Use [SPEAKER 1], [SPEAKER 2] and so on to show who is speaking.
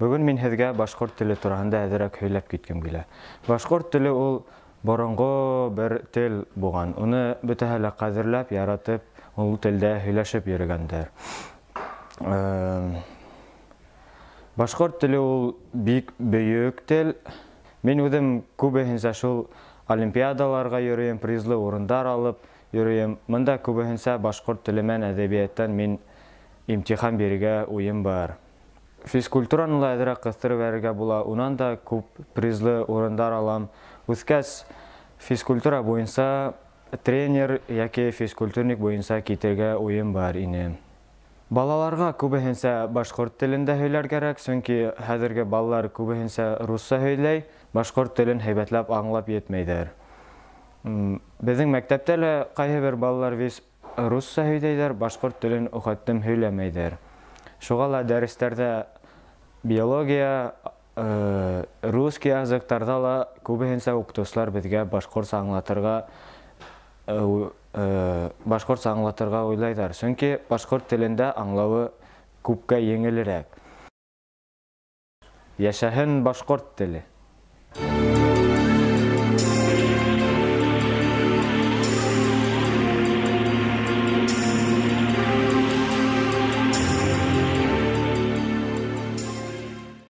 [SPEAKER 1] Бүгін мен һеҙгә башҡорт теле тураһында әҙерәк һөйләп киткем килә. Башҡорт теле ул боронғо бер тел булған. Уны бөтәһе лә ҡәҙерләп, яратып, ул телдә һөйләшеп йөрөгәндәр. Башҡорт теле ул бик бөйөк тел. Мин үҙем күбеһенсә шул олимпиадаларға йөрөйөм, призлы урындар алып йөрөйөм. Мында күбеһенсә башҡорт теле менән әҙәбиәттән мин имтихан бирергә уйым бар. Физкультураны ла әҙерәк ҡыҫтырып бирергә була. Унан да күп призлы урындар алам. Үҫкәс, физкультура буйынса тренер яки физкультурник буйынса китергә уйым бар ине. Балаларға күбеһенсә башҡорт телендә һөйләр кәрәк, сөнки хәҙерге балалар күбеһенсә русса һөйләй, башҡорт телен һәйбәтләп аңлап етмәйҙәр. Беҙҙең мәктәптә лә ҡайһы бер балалар русса һөйләйҙәр, башҡорт телен уҡытым һөйләмәйҙәр. Шуға ла дәрестәрҙә биология, русский языктарҙа ла күбеһенсә уҡытыусылар беҙгә башҡортса аңлатырға уйлайҙар. Сөнки башҡорт телендә аңлауы күпкә еңелерәк. Йәшәһен башҡорт теле!